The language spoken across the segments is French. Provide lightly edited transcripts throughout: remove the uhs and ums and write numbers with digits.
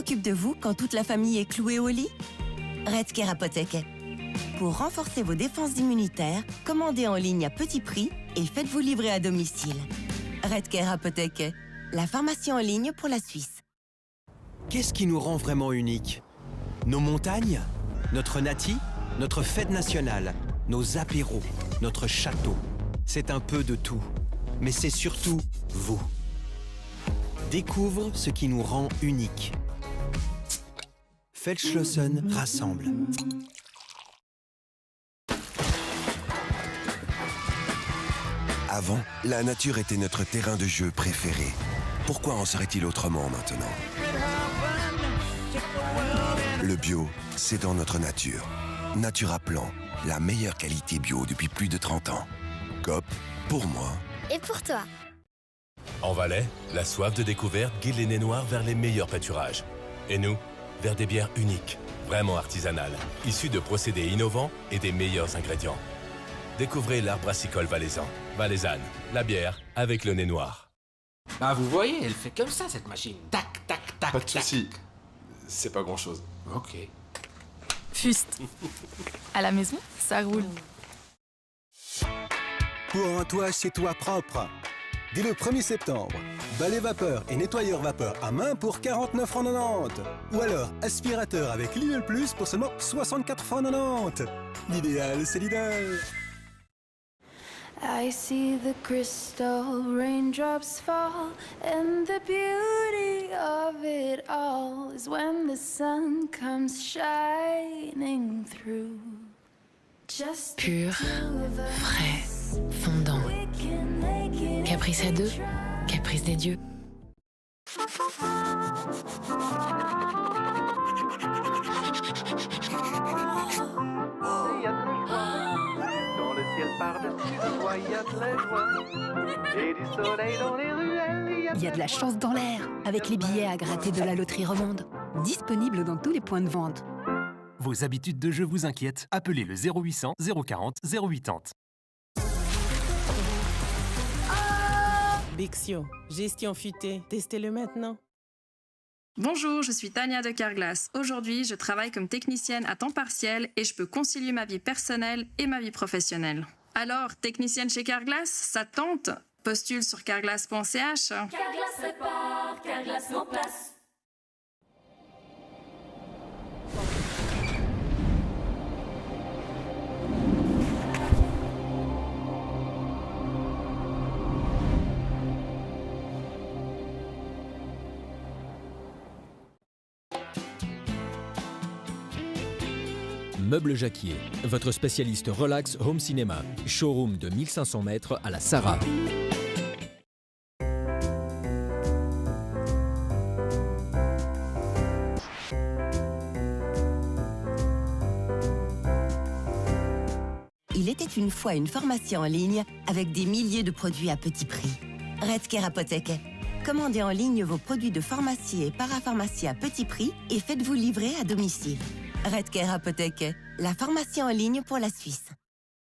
s'occupe de vous quand toute la famille est clouée au lit? Redcare Apotheke. Pour renforcer vos défenses immunitaires, commandez en ligne à petit prix et faites-vous livrer à domicile. Redcare Apotheke, la pharmacie en ligne pour la Suisse. Qu'est-ce qui nous rend vraiment uniques? Nos montagnes? Notre nati? Notre fête nationale? Nos apéros? Notre château? C'est un peu de tout, mais c'est surtout vous. Découvre ce qui nous rend uniques. Feldschlossen rassemble. Avant, la nature était notre terrain de jeu préféré. Pourquoi en serait-il autrement maintenant? Le bio, c'est dans notre nature. Naturaplan, la meilleure qualité bio depuis plus de 30 ans. Coop, pour moi. Et pour toi? En Valais, la soif de découverte guide les nez noirs vers les meilleurs pâturages. Et nous, vers des bières uniques, vraiment artisanales, issues de procédés innovants et des meilleurs ingrédients. Découvrez l'art brassicole valaisan. Valaisanne, la bière avec le nez noir. Ah, vous voyez, elle fait comme ça, cette machine. Tac, tac, tac, Pas de tac. soucis. C'est pas grand-chose. Ok. Fuste. À la maison, ça roule. Pour un toit chez toi propre. Dès le 1er septembre, balai vapeur et nettoyeur vapeur à main pour 49,90 €. Ou alors aspirateur avec Lidl Plus pour seulement 64,90 €. L'idéal, c'est Lidl. I see the crystal raindrops fall, and the beauty of it all is when the sun comes shining through. Just Pur, frais, fondant. Caprice à deux, caprice des dieux. Dans le ciel par-dessus le toit, il y a de la joie. Et du soleil dans les ruelles, il y a de la chance dans l'air, avec les billets à gratter de la loterie Romande. Disponible dans tous les points de vente. Vos habitudes de jeu vous inquiètent? Appelez le 0800 040 080. Bixio, gestion futée, testez-le maintenant. Bonjour, je suis Tania de Carglass. Aujourd'hui, je travaille comme technicienne à temps partiel et je peux concilier ma vie personnelle et ma vie professionnelle. Alors, technicienne chez Carglass, ça te tente? Postule sur carglass.ch. Carglass répare, Carglass remplace. Meubles Jacquier, votre spécialiste relax home cinéma. Showroom de 1500 mètres à la Sarah. Il était une fois une pharmacie en ligne avec des milliers de produits à petit prix. Redcare Apotheke. Commandez en ligne vos produits de pharmacie et parapharmacie à petit prix et faites-vous livrer à domicile. Redcare Apotheke, la pharmacie en ligne pour la Suisse.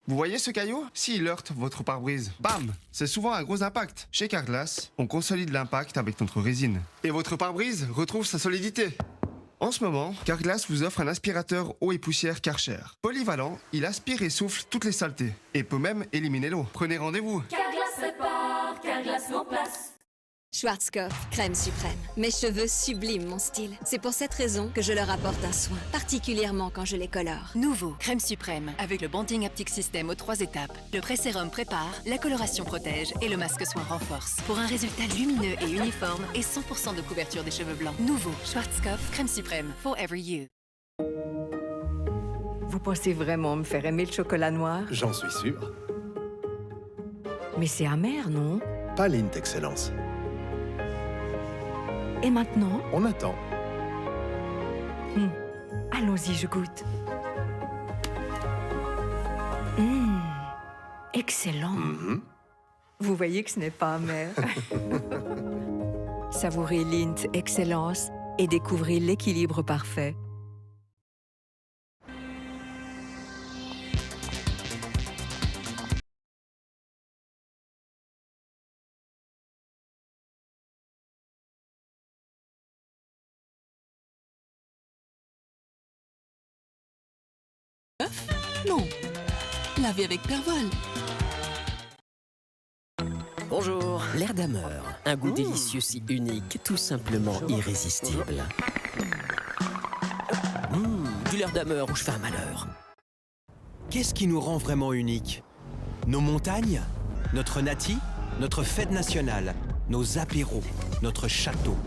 Vous voyez ce caillou? S'il heurte votre pare-brise, bam! C'est souvent un gros impact. Chez Carglass, on consolide l'impact avec notre résine. Et votre pare-brise retrouve sa solidité. En ce moment, Carglass vous offre un aspirateur eau et poussière Karcher. Polyvalent, il aspire et souffle toutes les saletés. Et peut même éliminer l'eau. Prenez rendez-vous. Carglass répare, Carglass remplace. Schwarzkopf, crème suprême. Mes cheveux subliment mon style. C'est pour cette raison que je leur apporte un soin, particulièrement quand je les colore. Nouveau, crème suprême, avec le Bonding Haptic System aux 3 étapes. Le pré-sérum prépare, la coloration protège et le masque soin renforce. Pour un résultat lumineux et uniforme et 100% de couverture des cheveux blancs. Nouveau, Schwarzkopf, crème suprême, Forever You. Vous pensez vraiment me faire aimer le chocolat noir? J'en suis sûr. Mais c'est amer, non? Pas Lindt Excellence. Et maintenant? On attend. Allons-y, je goûte. Excellent. Vous voyez que ce n'est pas amer. Savourez Lindt Excellence et découvrez l'équilibre parfait. Non. Lavez avec Pervol. Bonjour, l'air d'Hammer. Un goût délicieux si unique, tout simplement irrésistible. Du l'air d'Hammer où je fais un malheur. Qu'est-ce qui nous rend vraiment unique? Nos montagnes, notre nati, notre fête nationale, nos apéros, notre château.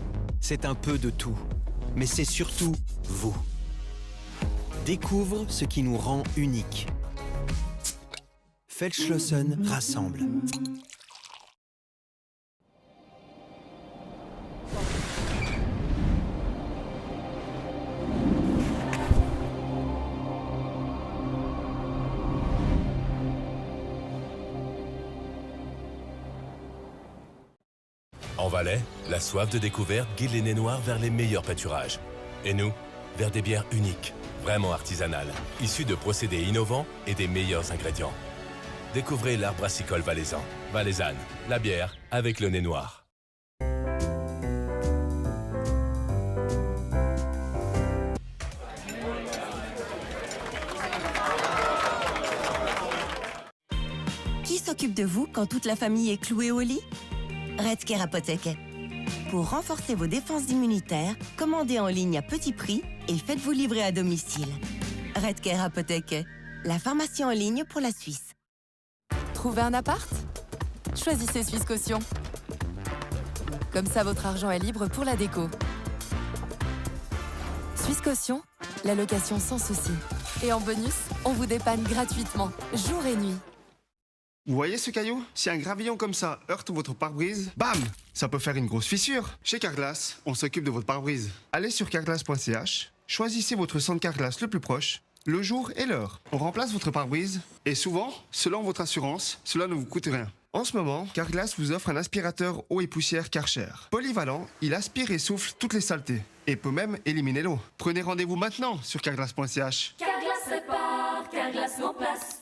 C'est un peu de tout, mais c'est surtout vous. Découvre ce qui nous rend unique. Feldschlossen rassemble. En Valais, la soif de découverte guide les nez noirs vers les meilleurs pâturages. Et nous, vers des bières uniques, vraiment artisanales, issues de procédés innovants et des meilleurs ingrédients. Découvrez l'arbre brassicole valaisan. Valaisanne, la bière avec le nez noir. Qui s'occupe de vous quand toute la famille est clouée au lit? Redcare Apotheke. Pour renforcer vos défenses immunitaires, commandez en ligne à petit prix et faites-vous livrer à domicile. Redcare Apotheke, la pharmacie en ligne pour la Suisse. Trouvez un appart? Choisissez Suisse Caution. Comme ça, votre argent est libre pour la déco. Suisse Caution, la location sans souci. Et en bonus, on vous dépanne gratuitement, jour et nuit. Vous voyez ce caillou? Si un gravillon comme ça heurte votre pare-brise, bam! Ça peut faire une grosse fissure. Chez Carglass, on s'occupe de votre pare-brise. Allez sur carglass.ch, choisissez votre centre Carglass le plus proche, le jour et l'heure. On remplace votre pare-brise et souvent, selon votre assurance, cela ne vous coûte rien. En ce moment, Carglass vous offre un aspirateur eau et poussière Karcher. Polyvalent, il aspire et souffle toutes les saletés et peut même éliminer l'eau. Prenez rendez-vous maintenant sur carglass.ch. Carglass répare, Carglass remplace.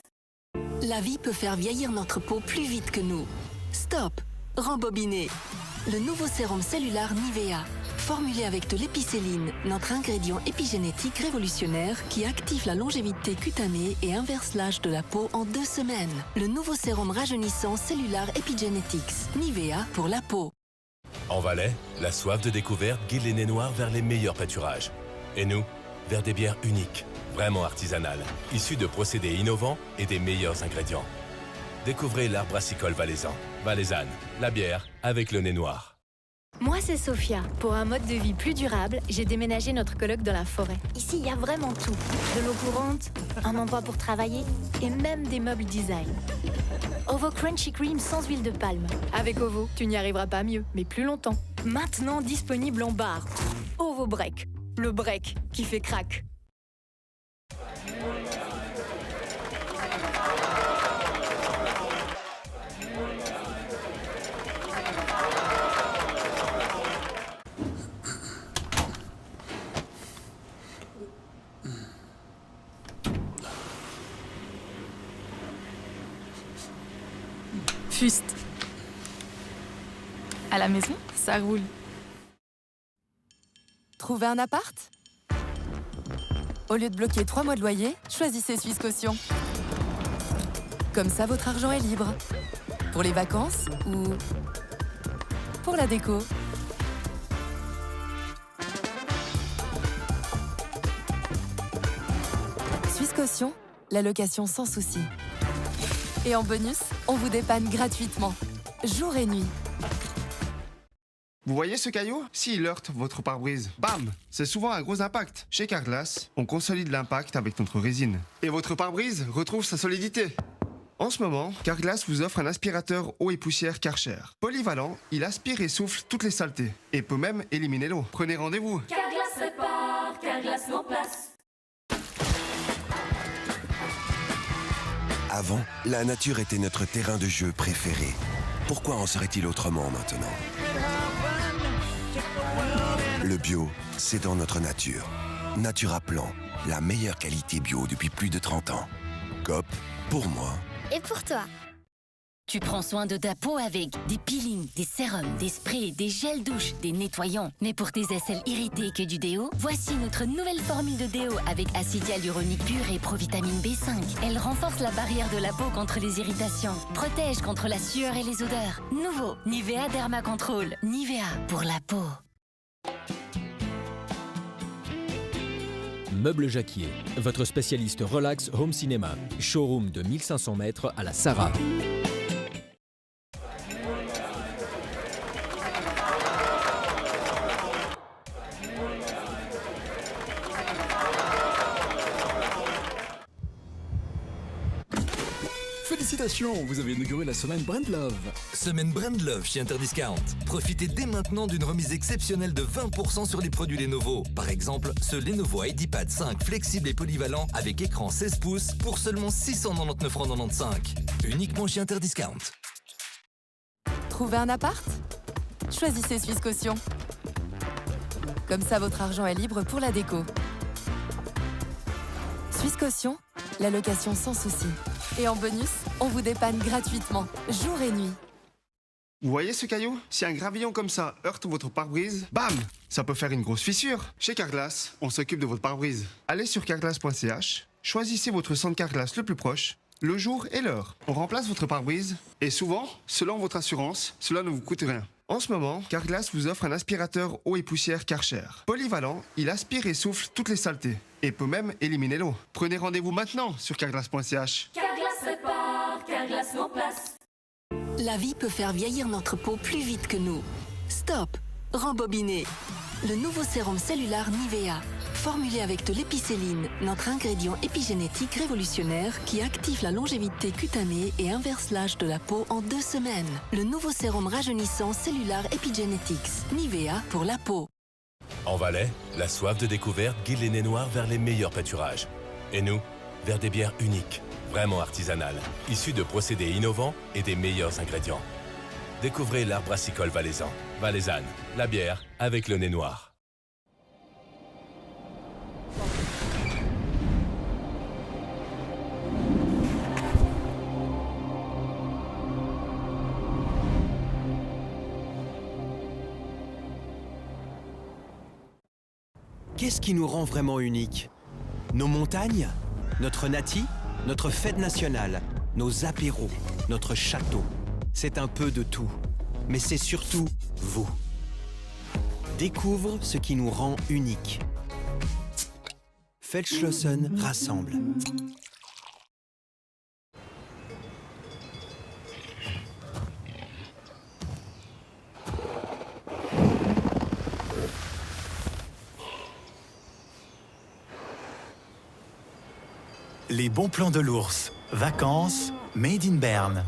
La vie peut faire vieillir notre peau plus vite que nous. Stop! Rembobiner. Le nouveau sérum cellulaire Nivea. Formulé avec de l'épicéline, notre ingrédient épigénétique révolutionnaire qui active la longévité cutanée et inverse l'âge de la peau en 2 semaines. Le nouveau sérum rajeunissant Cellular Epigenetics. Nivea pour la peau. En Valais, la soif de découverte guide les nez noirs vers les meilleurs pâturages. Et nous, vers des bières uniques, vraiment artisanales, issues de procédés innovants et des meilleurs ingrédients. Découvrez l'arbre brassicole valaisan. Valaisanne, la bière avec le nez noir. Moi, c'est Sophia. Pour un mode de vie plus durable, j'ai déménagé notre coloc dans la forêt. Ici, il y a vraiment tout. De l'eau courante, un endroit pour travailler et même des meubles design. Ovo Crunchy Cream sans huile de palme. Avec Ovo, tu n'y arriveras pas mieux, mais plus longtemps. Maintenant disponible en barre. Ovo Break, le break qui fait crack. Juste. À la maison, ça roule. Trouvez un appart? Au lieu de bloquer 3 mois de loyer, choisissez Suisse Caution. Comme ça, votre argent est libre. Pour les vacances ou pour la déco. Suisse Caution, la location sans souci. Et en bonus, on vous dépanne gratuitement, jour et nuit. Vous voyez ce caillou? S'il heurte votre pare-brise, bam! C'est souvent un gros impact. Chez Carglass, on consolide l'impact avec notre résine. Et votre pare-brise retrouve sa solidité. En ce moment, Carglass vous offre un aspirateur eau et poussière Karcher. Polyvalent, il aspire et souffle toutes les saletés et peut même éliminer l'eau. Prenez rendez-vous. Carglass répare, Carglass remplace. Avant, la nature était notre terrain de jeu préféré. Pourquoi en serait-il autrement maintenant? Le bio, c'est dans notre nature. Naturaplan, la meilleure qualité bio depuis plus de 30 ans. Coop, pour moi. Et pour toi. Tu prends soin de ta peau avec des peelings, des sérums, des sprays, des gels douche, des nettoyants. Mais pour tes aisselles irritées que du déo, voici notre nouvelle formule de déo avec acide hyaluronique pur et provitamine B5. Elle renforce la barrière de la peau contre les irritations, protège contre la sueur et les odeurs. Nouveau, Nivea Derma Control. Nivea pour la peau. Meubles Jacquier, votre spécialiste relax home cinéma. Showroom de 1500 mètres à la Sarah. Félicitations, vous avez inauguré la semaine Brand Love. Semaine Brand Love chez Interdiscount. Profitez dès maintenant d'une remise exceptionnelle de 20% sur les produits Lenovo. Par exemple, ce Lenovo IdeaPad 5 flexible et polyvalent avec écran 16 pouces pour seulement 699,95 €. Uniquement chez Interdiscount. Trouvez un appart? Choisissez Suisse Caution. Comme ça, votre argent est libre pour la déco. Suisse Caution, la location sans souci. Et en bonus, on vous dépanne gratuitement, jour et nuit. Vous voyez ce caillou? Si un gravillon comme ça heurte votre pare-brise, bam! Ça peut faire une grosse fissure. Chez Carglass, on s'occupe de votre pare-brise. Allez sur carglass.ch, choisissez votre centre Carglass le plus proche, le jour et l'heure. On remplace votre pare-brise et souvent, selon votre assurance, cela ne vous coûte rien. En ce moment, Carglass vous offre un aspirateur eau et poussière Karcher. Polyvalent, il aspire et souffle toutes les saletés et peut même éliminer l'eau. Prenez rendez-vous maintenant sur carglass.ch. Carglass répare, Carglass remplace. La vie peut faire vieillir notre peau plus vite que nous. Stop! Rembobiner. Le nouveau sérum cellulaire Nivea. Formulé avec de l'épicéline, notre ingrédient épigénétique révolutionnaire qui active la longévité cutanée et inverse l'âge de la peau en 2 semaines. Le nouveau sérum rajeunissant cellulaire Epigenetics. Nivea pour la peau. En Valais, la soif de découverte guide les nez noirs vers les meilleurs pâturages. Et nous, vers des bières uniques, vraiment artisanales, issues de procédés innovants et des meilleurs ingrédients. Découvrez l'art brassicole valaisan. Valaisanne, la bière avec le nez noir. Qu'est-ce qui nous rend vraiment uniques? Nos montagnes? Notre nati? Notre fête nationale? Nos apéros? Notre château? C'est un peu de tout, mais c'est surtout vous. Découvre ce qui nous rend uniques. Feldschlossen rassemble. Les bons plans de l'ours. Vacances, made in Berne.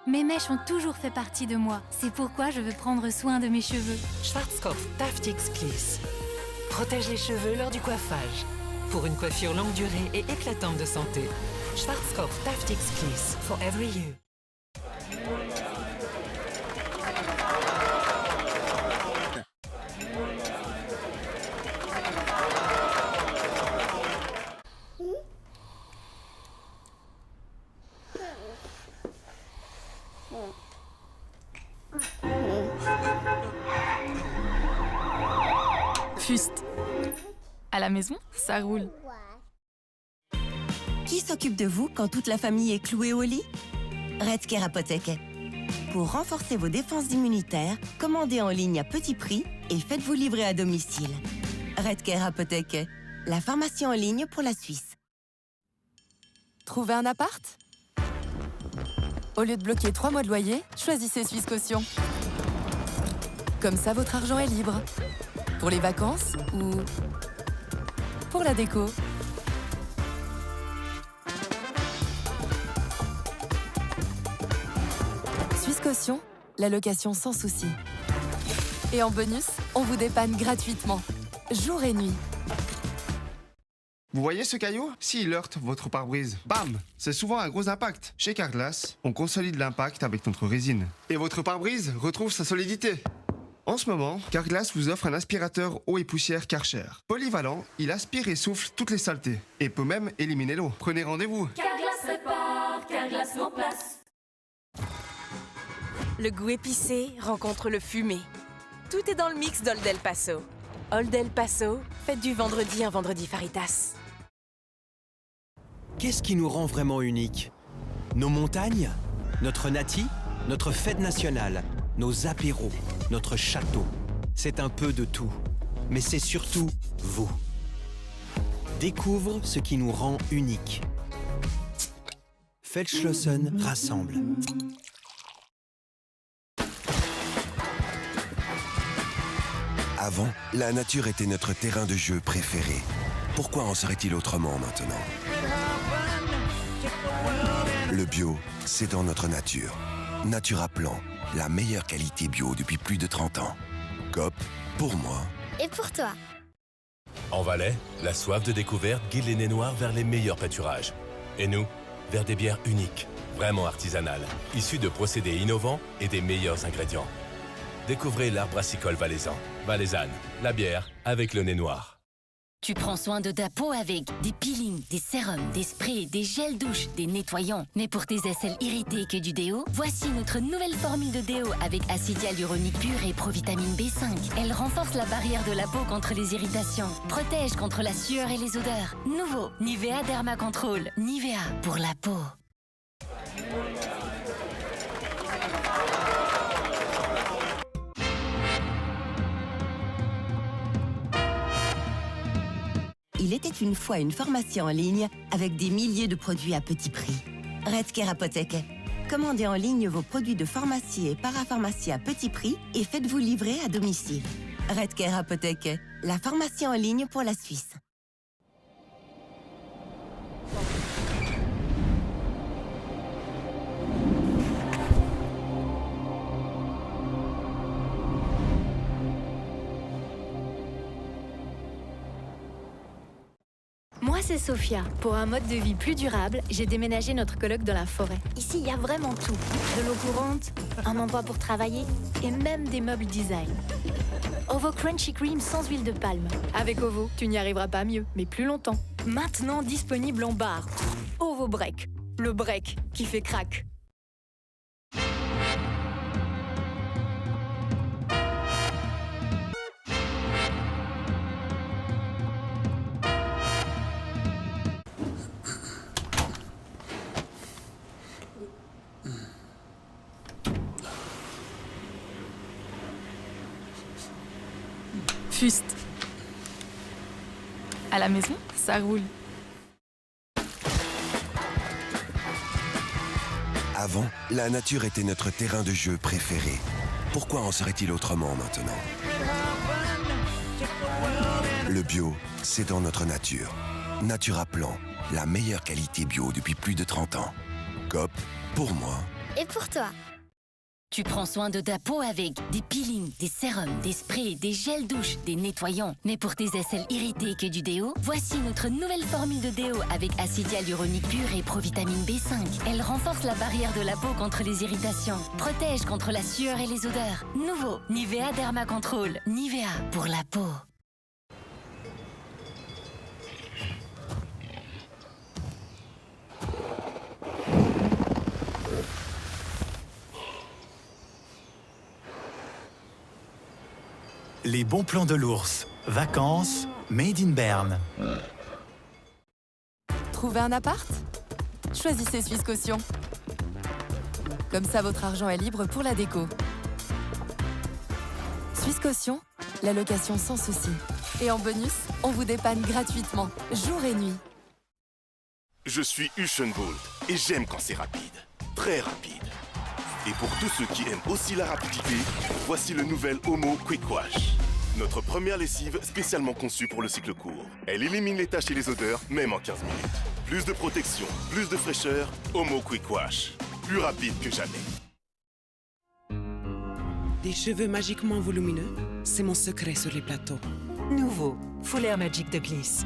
Mes mèches ont toujours fait partie de moi. C'est pourquoi je veux prendre soin de mes cheveux. Schwarzkopf Taftix Kliss protège les cheveux lors du coiffage. Pour une coiffure longue durée et éclatante de santé. Schwarzkopf Taftix Kliss for every you. Juste. À la maison, ça roule. Qui s'occupe de vous quand toute la famille est clouée au lit? Redcare Apotheke. Pour renforcer vos défenses immunitaires, commandez en ligne à petit prix et faites-vous livrer à domicile. Redcare Apotheke, la pharmacie en ligne pour la Suisse. Trouvez un appart? Au lieu de bloquer 3 mois de loyer, choisissez Suisse Caution. Comme ça, votre argent est libre. Pour les vacances ou pour la déco. Suisse Caution, la location sans souci. Et en bonus, on vous dépanne gratuitement, jour et nuit. Vous voyez ce caillou? S'il heurte votre pare-brise, bam! C'est souvent un gros impact. Chez Carglass, on consolide l'impact avec notre résine. Et votre pare-brise retrouve sa solidité. En ce moment, Carglass vous offre un aspirateur eau et poussière Karcher. Polyvalent, il aspire et souffle toutes les saletés et peut même éliminer l'eau. Prenez rendez-vous. Carglass répare, Carglass Carglass en place. Le goût épicé rencontre le fumé. Tout est dans le mix d'Old El Paso. Old El Paso, faites du vendredi un vendredi Faritas. Qu'est-ce qui nous rend vraiment uniques? Nos montagnes, notre nati, notre fête nationale, nos apéros, notre château. C'est un peu de tout, mais c'est surtout vous. Découvre ce qui nous rend uniques. Feldschlossen rassemble. Avant, la nature était notre terrain de jeu préféré. Pourquoi en serait-il autrement maintenant? Le bio, c'est dans notre nature. Naturaplan, la meilleure qualité bio depuis plus de 30 ans. Coop, pour moi. Et pour toi. En Valais, la soif de découverte guide les nez noirs vers les meilleurs pâturages. Et nous, vers des bières uniques, vraiment artisanales, issues de procédés innovants et des meilleurs ingrédients. Découvrez l'art brassicole valaisan. Valaisanne, la bière avec le nez noir. Tu prends soin de ta peau avec des peelings, des sérums, des sprays, des gels douche, des nettoyants. Mais pour tes aisselles irritées que du déo, voici notre nouvelle formule de déo avec acide hyaluronique pur et provitamine B5. Elle renforce la barrière de la peau contre les irritations, protège contre la sueur et les odeurs. Nouveau, Nivea Derma Control. Nivea pour la peau. Il était une fois une pharmacie en ligne avec des milliers de produits à petit prix. Redcare Apotheke. Commandez en ligne vos produits de pharmacie et parapharmacie à petit prix et faites-vous livrer à domicile. Redcare Apotheke, la pharmacie en ligne pour la Suisse. Moi, c'est Sophia. Pour un mode de vie plus durable, j'ai déménagé notre coloc dans la forêt. Ici, il y a vraiment tout. De l'eau courante, un endroit pour travailler et même des meubles design. Ovo Crunchy Cream sans huile de palme. Avec Ovo, tu n'y arriveras pas mieux, mais plus longtemps. Maintenant disponible en barre. Ovo Break, le break qui fait crack. Juste. À la maison, ça roule. Avant, la nature était notre terrain de jeu préféré. Pourquoi en serait-il autrement maintenant? Le bio, c'est dans notre nature. Naturaplan, la meilleure qualité bio depuis plus de 30 ans. Coop, pour moi. Et pour toi. Tu prends soin de ta peau avec des peelings, des sérums, des sprays, des gels douche, des nettoyants. Mais pour tes aisselles irritées que du déo, voici notre nouvelle formule de déo avec acide hyaluronique pur et provitamine B5. Elle renforce la barrière de la peau contre les irritations, protège contre la sueur et les odeurs. Nouveau, Nivea Derma Control. Nivea pour la peau. Les bons plans de l'ours. Vacances, made in Berne. Trouvez un appart? Choisissez Suisse Caution. Comme ça, votre argent est libre pour la déco. Suisse Caution, la location sans souci. Et en bonus, on vous dépanne gratuitement, jour et nuit. Je suis Usain Bolt et j'aime quand c'est rapide. Très rapide. Et pour tous ceux qui aiment aussi la rapidité, voici le nouvel Omo Quick Wash. Notre première lessive spécialement conçue pour le cycle court. Elle élimine les taches et les odeurs, même en 15 minutes. Plus de protection, plus de fraîcheur, Omo Quick Wash. Plus rapide que jamais. Des cheveux magiquement volumineux, c'est mon secret sur les plateaux. Nouveau, Full Air Magic de Gliss.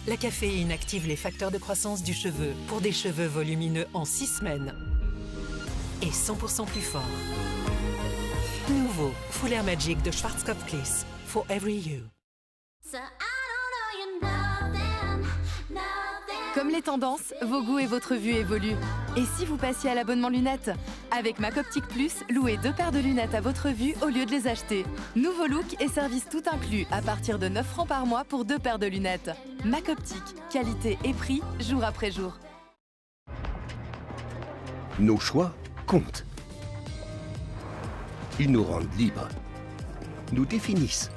La caféine active les facteurs de croissance du cheveu pour des cheveux volumineux en 6 semaines. Et 100% plus fort. Nouveau, Full Air Magic de Schwarzkopf Gliss. For every you. Comme les tendances, vos goûts et votre vue évoluent. Et si vous passiez à l'abonnement lunettes? Avec MacOptique Plus, louez 2 paires de lunettes à votre vue au lieu de les acheter. Nouveau look et service tout inclus à partir de 9 francs par mois pour 2 paires de lunettes. MacOptique, qualité et prix, jour après jour. Nos choix comptent. Ils nous rendent libres, nous définissent,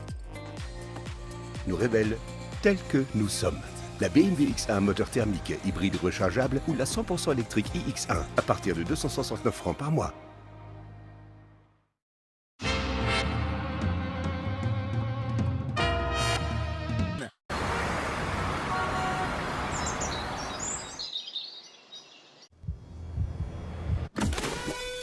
nous révèlent tels que nous sommes. La BMW X1 moteur thermique hybride rechargeable ou la 100% électrique iX1 à partir de 269 francs par mois.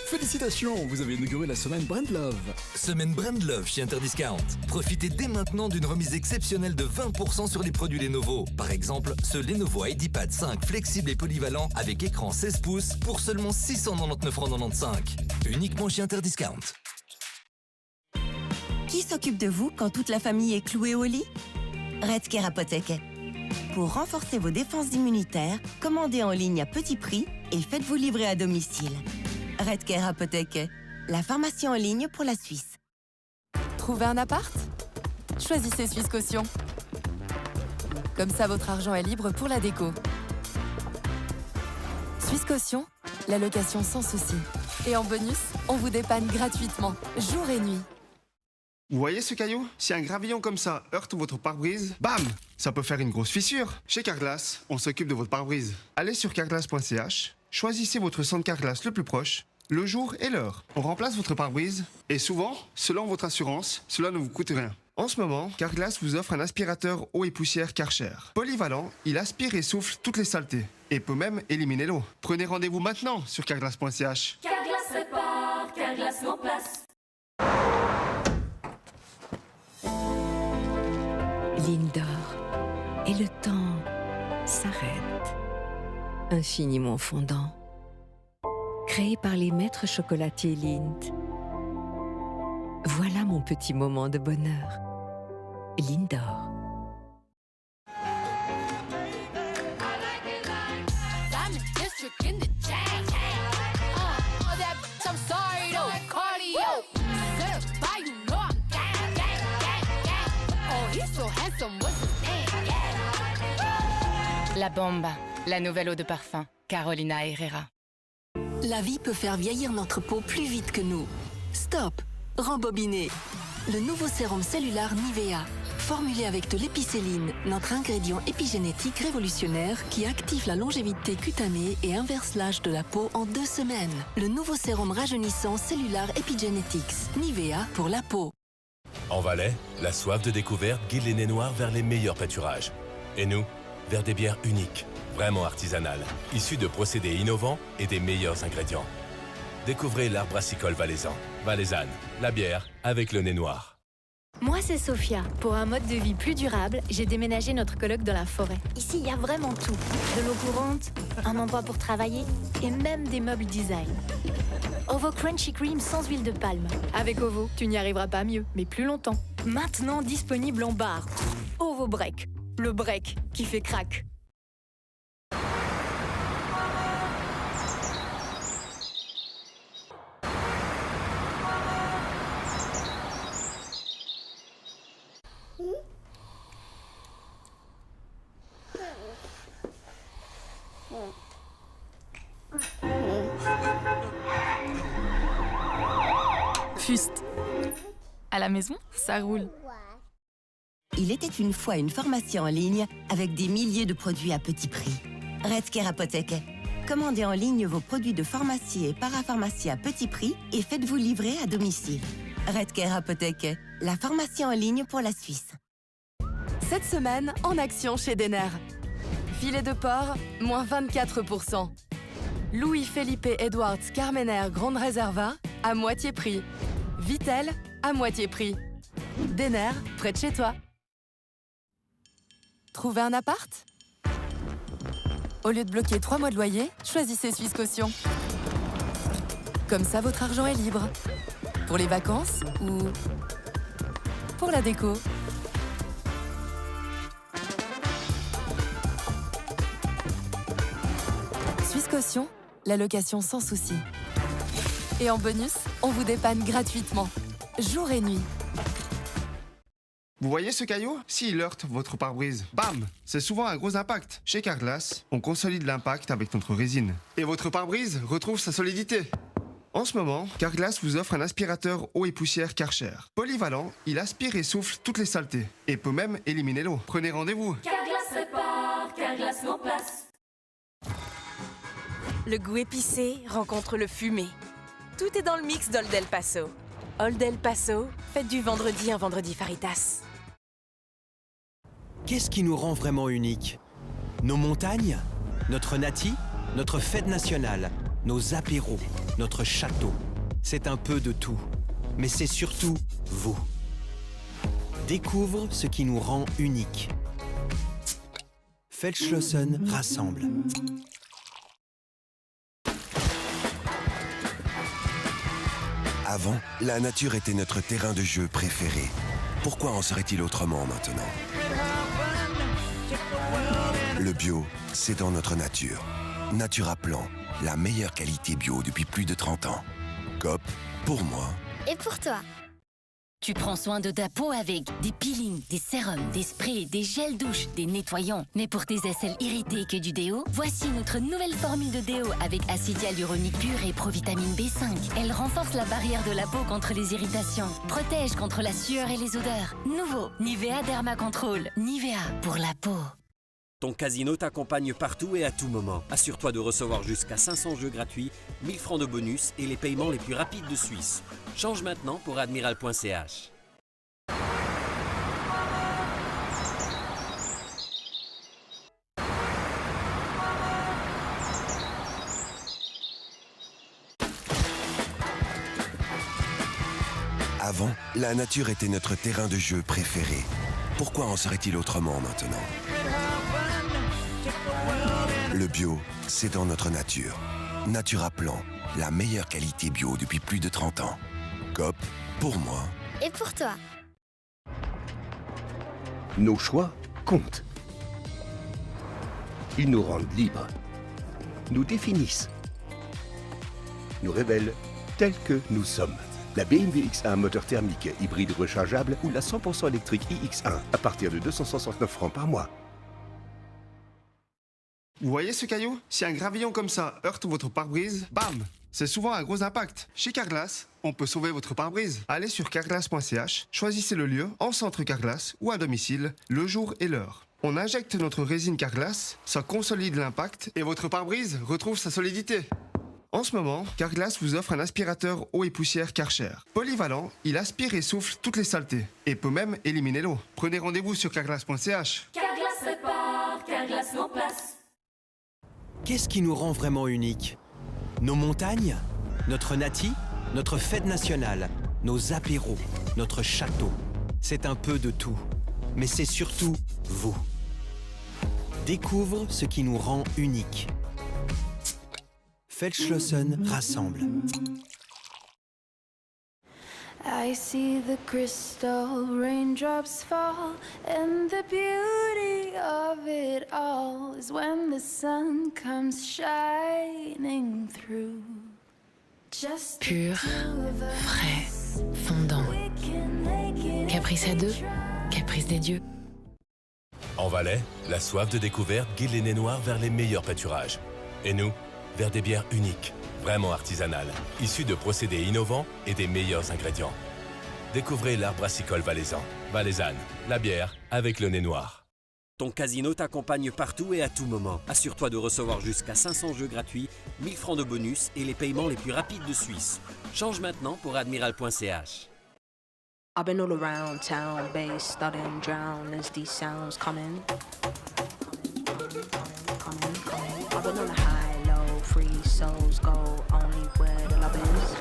Félicitations, vous avez inauguré la semaine Brand Love. Semaine Brand Love chez Interdiscount. Profitez dès maintenant d'une remise exceptionnelle de 20% sur les produits Lenovo. Par exemple, ce Lenovo IdeaPad 5 flexible et polyvalent avec écran 16 pouces pour seulement 699,95 francs. Uniquement chez Interdiscount. Qui s'occupe de vous quand toute la famille est clouée au lit? Redcare Apotheke. Pour renforcer vos défenses immunitaires, commandez en ligne à petit prix et faites-vous livrer à domicile. Redcare Apotheke, la pharmacie en ligne pour la Suisse. Trouvez un appart? Choisissez Suisse Caution. Comme ça, votre argent est libre pour la déco. Suisse Caution, la location sans souci. Et en bonus, on vous dépanne gratuitement, jour et nuit. Vous voyez ce caillou? Si un gravillon comme ça heurte votre pare-brise, bam! Ça peut faire une grosse fissure. Chez Carglass, on s'occupe de votre pare-brise. Allez sur carglass.ch, choisissez votre centre Carglass le plus proche, le jour et l'heure. On remplace votre pare-brise et souvent, selon votre assurance, cela ne vous coûte rien. En ce moment, Carglass vous offre un aspirateur eau et poussière Karcher. Polyvalent, il aspire et souffle toutes les saletés et peut même éliminer l'eau. Prenez rendez-vous maintenant sur carglass.ch. Carglass répare, Carglass remplace. Lindor. Et le temps s'arrête. Infiniment fondant. Créé par les maîtres chocolatiers Lindt. Voilà mon petit moment de bonheur. Lindor. La Bomba, la nouvelle eau de parfum, Carolina Herrera. La vie peut faire vieillir notre peau plus vite que nous. Stop! Rembobiner. Le nouveau sérum cellulaire Nivea. Formulé avec de l'épicéline, notre ingrédient épigénétique révolutionnaire qui active la longévité cutanée et inverse l'âge de la peau en 2 semaines. Le nouveau sérum rajeunissant cellulaire Epigenetics. Nivea pour la peau. En Valais, la soif de découverte guide les nez noirs vers les meilleurs pâturages. Et nous, vers des bières uniques, vraiment artisanales, issues de procédés innovants et des meilleurs ingrédients. Découvrez l'art brassicole valaisan. Valaisanne, la bière avec le nez noir. Moi, c'est Sophia. Pour un mode de vie plus durable, j'ai déménagé notre coloc dans la forêt. Ici, il y a vraiment tout. De l'eau courante, un endroit pour travailler et même des meubles design. Ovo Crunchy Cream sans huile de palme. Avec Ovo, tu n'y arriveras pas mieux, mais plus longtemps. Maintenant disponible en barre. Ovo Break. Le break qui fait crack. Fuste. À la maison, ça roule. Il était une fois une pharmacie en ligne avec des milliers de produits à petit prix. Redcare Apotheke. Commandez en ligne vos produits de pharmacie et parapharmacie à petit prix et faites-vous livrer à domicile. Redcare Apotheke, la pharmacie en ligne pour la Suisse. Cette semaine, en action chez Denner. Filet de porc, moins 24%. Louis-Philippe Edwards Carmener Grande Reserva, à moitié prix. Vittel, à moitié prix. Denner, près de chez toi. Trouvez un appart? Au lieu de bloquer 3 mois de loyer, choisissez Suisse Caution. Comme ça, votre argent est libre. Pour les vacances ou pour la déco. Suisse Caution, la location sans souci. Et en bonus, on vous dépanne gratuitement, jour et nuit. Vous voyez ce caillou? S'il heurte votre pare-brise, bam! C'est souvent un gros impact. Chez Carglass, on consolide l'impact avec notre résine. Et votre pare-brise retrouve sa solidité. En ce moment, Carglass vous offre un aspirateur eau et poussière Karcher. Polyvalent, il aspire et souffle toutes les saletés. Et peut même éliminer l'eau. Prenez rendez-vous. Carglass répare, Carglass remplace. Le goût épicé rencontre le fumé. Tout est dans le mix d'Old El Paso. Old El Paso, faites du vendredi un vendredi Faritas. Qu'est-ce qui nous rend vraiment uniques? Nos montagnes? Notre nati? Notre fête nationale? Nos apéros? Notre château? C'est un peu de tout. Mais c'est surtout vous. Découvre ce qui nous rend uniques. Feldschlossen rassemble. Avant, la nature était notre terrain de jeu préféré. Pourquoi en serait-il autrement maintenant? Le bio, c'est dans notre nature. Naturaplan, la meilleure qualité bio depuis plus de 30 ans. Coop, pour moi. Et pour toi? Tu prends soin de ta peau avec des peelings, des sérums, des sprays, des gels douche, des nettoyants. Mais pour tes aisselles irritées que du déo, voici notre nouvelle formule de déo avec acide hyaluronique pur et provitamine B5. Elle renforce la barrière de la peau contre les irritations, protège contre la sueur et les odeurs. Nouveau, Nivea Derma Control. Nivea pour la peau. Ton casino t'accompagne partout et à tout moment. Assure-toi de recevoir jusqu'à 500 jeux gratuits, 1000 francs de bonus et les paiements les plus rapides de Suisse. Change maintenant pour admiral.ch. Avant, la nature était notre terrain de jeu préféré. Pourquoi en serait-il autrement maintenant? Le bio, c'est dans notre nature. Naturaplan, la meilleure qualité bio depuis plus de 30 ans. Coop, pour moi. Et pour toi? Nos choix comptent. Ils nous rendent libres, nous définissent, nous révèlent tels que nous sommes. La BMW X1 moteur thermique hybride rechargeable ou la 100% électrique iX1 à partir de 269 francs par mois. Vous voyez ce caillou? Si un gravillon comme ça heurte votre pare-brise, bam! C'est souvent un gros impact. Chez Carglass, on peut sauver votre pare-brise. Allez sur carglass.ch, choisissez le lieu, en centre Carglass ou à domicile, le jour et l'heure. On injecte notre résine Carglass, ça consolide l'impact et votre pare-brise retrouve sa solidité. En ce moment, Carglass vous offre un aspirateur eau et poussière Karcher. Polyvalent, il aspire et souffle toutes les saletés. Et peut même éliminer l'eau. Prenez rendez-vous sur carglass.ch. Carglass répare, Carglass remplace. Qu'est-ce qui nous rend vraiment uniques? Nos montagnes? Notre nati? Notre fête nationale? Nos apéros? Notre château? C'est un peu de tout. Mais c'est surtout vous. Découvre ce qui nous rend uniques. Feldschlossen rassemble. I see the crystal raindrops fall, and the beauty of it all is when the sun comes shining through. Pur, frais, fondant. Caprice à deux, caprice des dieux. En Valais, la soif de découverte guide les nez noirs vers les meilleurs pâturages. Et nous, vers des bières uniques, vraiment artisanales, issues de procédés innovants et des meilleurs ingrédients. Découvrez l'art brassicole valaisan. Valaisanne, la bière avec le nez noir. Ton casino t'accompagne partout et à tout moment. Assure-toi de recevoir jusqu'à 500 jeux gratuits, 1000 francs de bonus et les paiements les plus rapides de Suisse. Change maintenant pour admiral.ch. I've been all around town, bass starting drown as these sounds coming. I've been on a high, low, free souls go only where the love is.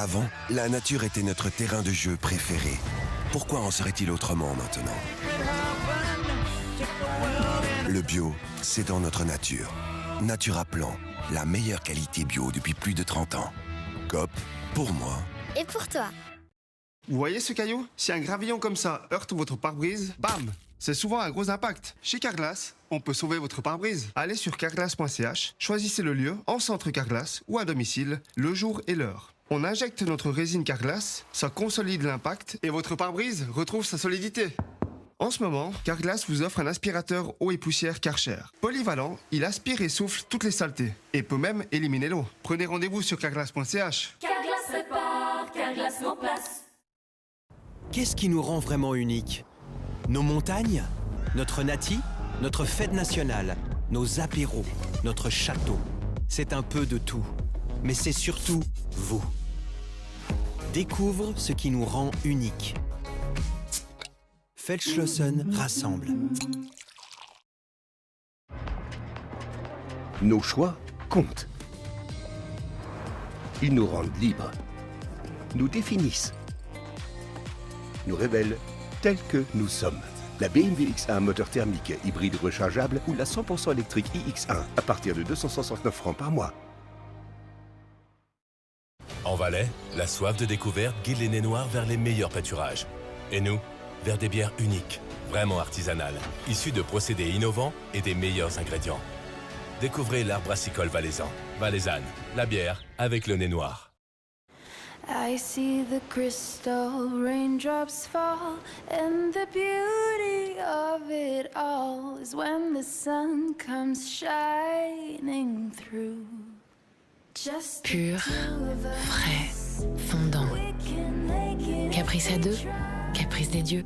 Avant, la nature était notre terrain de jeu préféré. Pourquoi en serait-il autrement maintenant? Le bio, c'est dans notre nature. Naturaplan, la meilleure qualité bio depuis plus de 30 ans. Coop, pour moi. Et pour toi. Vous voyez ce caillou? Si un gravillon comme ça heurte votre pare-brise, bam! C'est souvent un gros impact. Chez Carglass, on peut sauver votre pare-brise. Allez sur carglass.ch, choisissez le lieu, en centre Carglass ou à domicile, le jour et l'heure. On injecte notre résine Carglass, ça consolide l'impact et votre pare-brise retrouve sa solidité. En ce moment, Carglass vous offre un aspirateur eau et poussière Karcher. Polyvalent, il aspire et souffle toutes les saletés et peut même éliminer l'eau. Prenez rendez-vous sur carglass.ch. Carglass répare, Carglass remplace. Qu'est-ce qui nous rend vraiment uniques? Nos montagnes, notre nati, notre fête nationale, nos apéros, notre château. C'est un peu de tout, mais c'est surtout vous. Découvre ce qui nous rend uniques. Feldschlossen rassemble. Nos choix comptent. Ils nous rendent libres, nous définissent, nous révèlent tels que nous sommes. La BMW X1 moteur thermique hybride rechargeable ou la 100% électrique iX1 à partir de 269 francs par mois. En Valais, la soif de découverte guide les nez noirs vers les meilleurs pâturages. Et nous, vers des bières uniques, vraiment artisanales, issues de procédés innovants et des meilleurs ingrédients. Découvrez l'art brassicole valaisan. Valaisanne, la bière avec le nez noir. I see the crystal raindrops fall, and the beauty of it all is when the sun comes shining through. Just Pur, frais, fondant. Caprice à deux, caprice des dieux.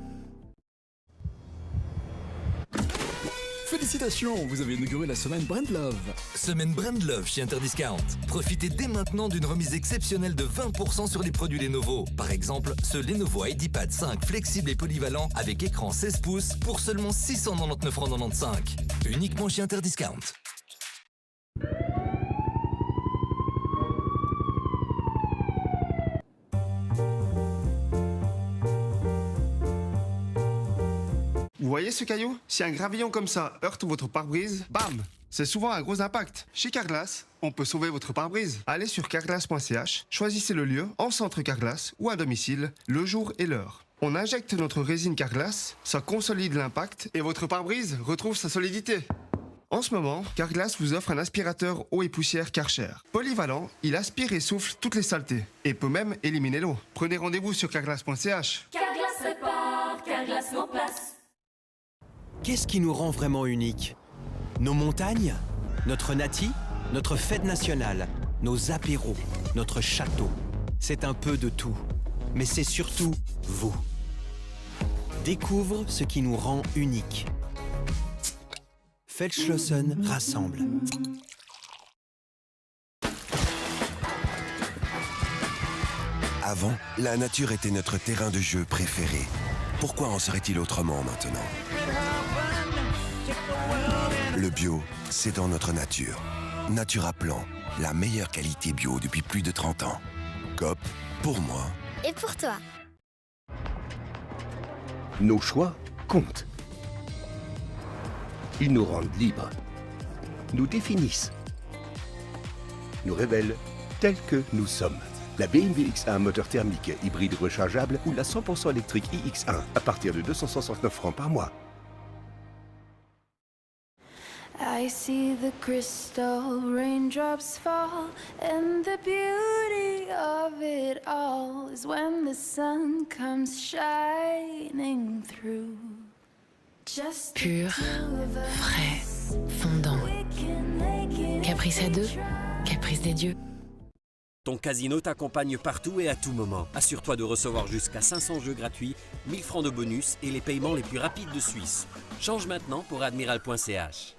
Félicitations, vous avez inauguré la semaine Brand Love. Semaine Brand Love chez Interdiscount. Profitez dès maintenant d'une remise exceptionnelle de 20% sur les produits Lenovo. Par exemple, ce Lenovo IdeaPad 5 flexible et polyvalent avec écran 16 pouces pour seulement 699 francs 95. Uniquement chez Interdiscount. Vous voyez ce caillou? Si un gravillon comme ça heurte votre pare-brise, bam! C'est souvent un gros impact. Chez Carglass, on peut sauver votre pare-brise. Allez sur carglass.ch, choisissez le lieu, en centre Carglass ou à domicile, le jour et l'heure. On injecte notre résine Carglass, ça consolide l'impact et votre pare-brise retrouve sa solidité. En ce moment, Carglass vous offre un aspirateur eau et poussière Karcher. Polyvalent, il aspire et souffle toutes les saletés et peut même éliminer l'eau. Prenez rendez-vous sur carglass.ch. Carglass répare, Carglass remplace. Qu'est-ce qui nous rend vraiment uniques? Nos montagnes, notre nati, notre fête nationale, nos apéros, notre château. C'est un peu de tout, mais c'est surtout vous. Découvre ce qui nous rend uniques. Feldschlossen rassemble. Avant, la nature était notre terrain de jeu préféré. Pourquoi en serait-il autrement maintenant? Le bio, c'est dans notre nature. Naturaplan, la meilleure qualité bio depuis plus de 30 ans. Coop, pour moi. Et pour toi. Nos choix comptent. Ils nous rendent libres, nous définissent, nous révèlent tels que nous sommes. La BMW X1 moteur thermique hybride rechargeable ou la 100% électrique iX1 à partir de 269 francs par mois. I see the crystal raindrops fall, and the beauty of it all is when the sun comes shining through. Just Pur, frais, fondant. Caprice à deux, caprice des dieux. Ton casino t'accompagne partout et à tout moment. Assure-toi de recevoir jusqu'à 500 jeux gratuits, 1000 francs de bonus et les paiements les plus rapides de Suisse. Change maintenant pour admiral.ch.